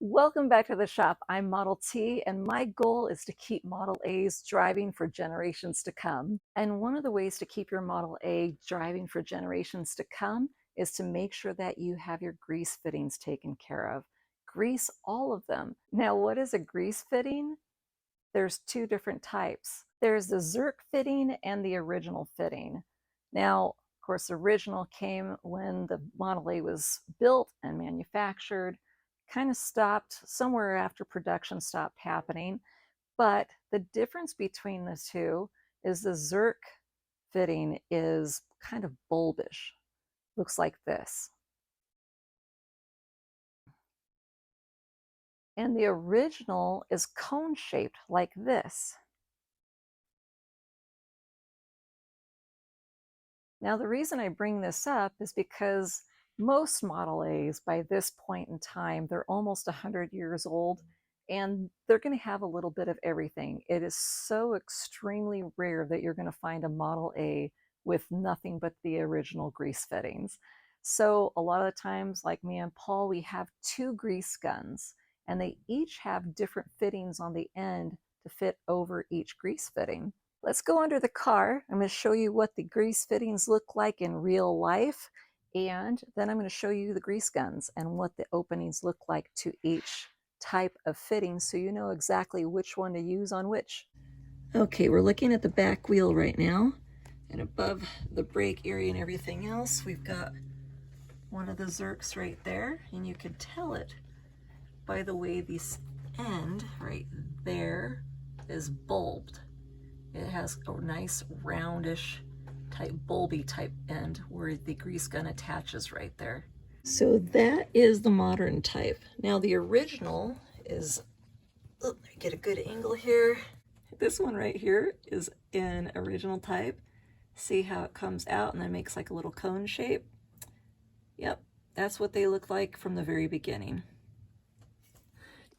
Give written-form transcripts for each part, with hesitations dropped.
Welcome back to the shop. I'm Model T, and my goal is to keep Model A's driving for generations to come. And one of the ways to keep your Model A driving for generations to come is to make sure that you have your grease fittings taken care of. Grease all of them. Now, what is a grease fitting? There's two different types. There's the Zerk fitting and the original fitting. Now, of course, the original came when the Model A was built and manufactured, kind of stopped somewhere after production stopped happening. But the difference between the two is the Zerk fitting is kind of bulbish. Looks like this. And the original is cone shaped like this. Now, the reason I bring this up is because most Model A's by this point in time, they're almost 100 years old, and they're going to have a little bit of everything. It is so extremely rare that you're going to find a Model A with nothing but the original grease fittings. So a lot of the times, like me and Paul, we have two grease guns, and they each have different fittings on the end to fit over each grease fitting. Let's go under the car. I'm going to show you what the grease fittings look like in real life, and then I'm going to show you the grease guns and what the openings look like to each type of fitting so you know exactly which one to use on which. Okay, we're looking at the back wheel right now, and above the brake area and everything else, we've got one of the Zerks right there, and you can tell it by the way this end right there is bulbed. It has a nice roundish type bulby type end where the grease gun attaches right there. So that is the modern type. Now the original is, let me get a good angle here. This one right here is in original type. See how it comes out and then makes like a little cone shape? Yep, that's what they look like from the very beginning.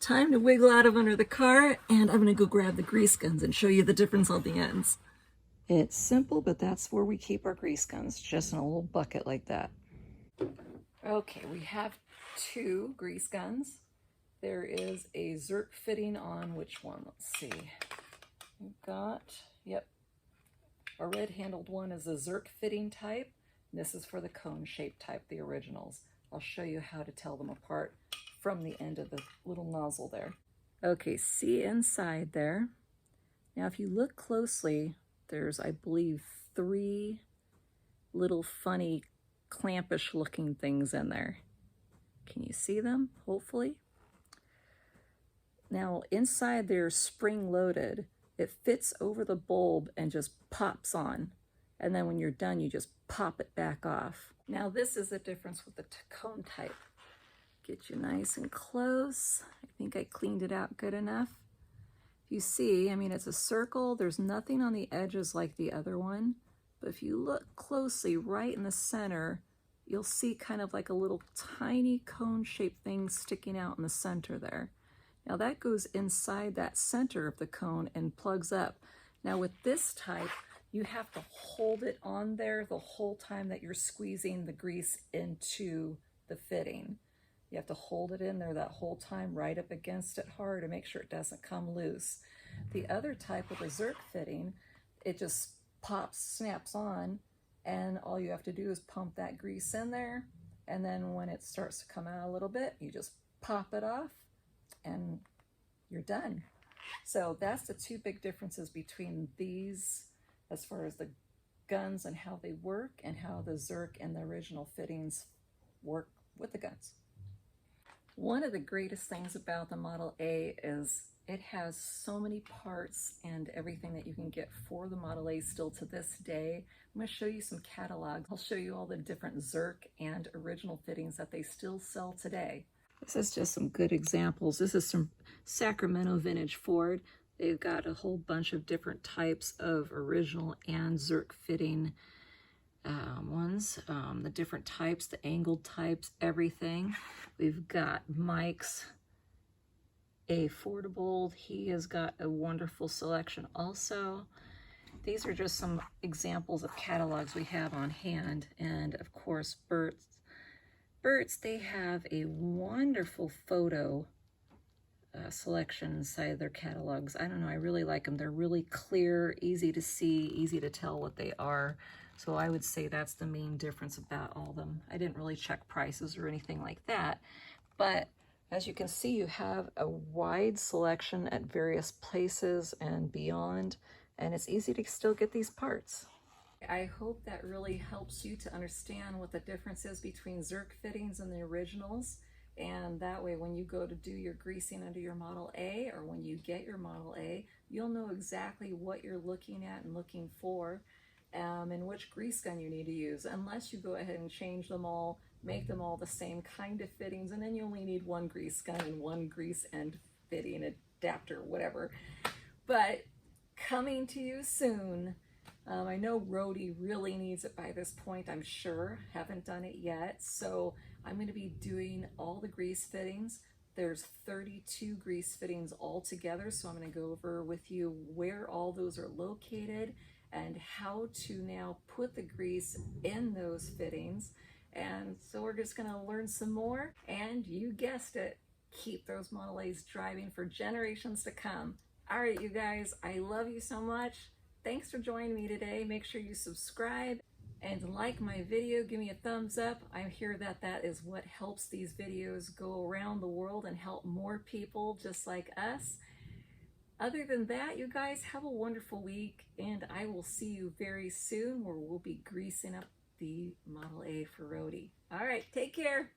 Time to wiggle out of under the car, and I'm gonna go grab the grease guns and show you the difference on the ends. It's simple, but that's where we keep our grease guns, just in a little bucket like that. Okay, we have two grease guns. There is a Zerk fitting on which one? Let's see. We've got, yep, a red-handled one is a Zerk fitting type. And this is for the cone-shaped type, the originals. I'll show you how to tell them apart from the end of the little nozzle there. Okay, see inside there. Now, if you look closely, there's, I believe, three little funny clampish looking things in there. Can you see them, hopefully? Now, inside they're spring loaded. It fits over the bulb and just pops on. And then when you're done, you just pop it back off. Now, this is the difference with the cone type. Get you nice and close. I think I cleaned it out good enough. You see, I mean, it's a circle. There's nothing on the edges like the other one. But if you look closely right in the center, you'll see kind of like a little tiny cone-shaped thing sticking out in the center there. Now that goes inside that center of the cone and plugs up. Now with this type, you have to hold it on there the whole time that you're squeezing the grease into the fitting. You have to hold it in there that whole time, right up against it hard to make sure it doesn't come loose. The other type with a Zerk fitting, it just pops, snaps on, and all you have to do is pump that grease in there, and then when it starts to come out a little bit, you just pop it off, and you're done. So that's the two big differences between these as far as the guns and how they work, and how the Zerk and the original fittings work with the guns. One of the greatest things about the Model A is it has so many parts and everything that you can get for the Model A still to this day. I'm going to show you some catalogs. I'll show you all the different Zerk and original fittings that they still sell today. This is just some good examples. This is some Sacramento vintage Ford. They've got a whole bunch of different types of original and Zerk fitting ones, the different types, the angled types, everything. We've got Mike's affordable. He has got a wonderful selection also. These are just some examples of catalogs we have on hand. And of course, Bert's, they have a wonderful photo selection inside their catalogs. I don't know, I really like them. They're really clear, easy to see, easy to tell what they are. So I would say that's the main difference about all of them. I didn't really check prices or anything like that, but as you can see, you have a wide selection at various places and beyond, and it's easy to still get these parts. I hope that really helps you to understand what the difference is between Zerk fittings and the originals. And that way, when you go to do your greasing under your Model A, or when you get your Model A, you'll know exactly what you're looking at and looking for, and which grease gun you need to use, unless you go ahead and change them all, make them all the same kind of fittings, and then you only need one grease gun and one grease end fitting adapter, whatever. But coming to you soon. I know Rhodey really needs it by this point, I'm sure. Haven't done it yet. So I'm going to be doing all the grease fittings. There's 32 grease fittings altogether. So I'm going to go over with you where all those are located and how to now put the grease in those fittings. And so we're just going to learn some more. And you guessed it, keep those Model A's driving for generations to come. All right, you guys, I love you so much. Thanks for joining me today. Make sure you subscribe and like my video. Give me a thumbs up. I hear that is what helps these videos go around the world and help more people just like us. Other than that, you guys have a wonderful week, and I will see you very soon where we'll be greasing up the Model A for Rhodey. All right, take care.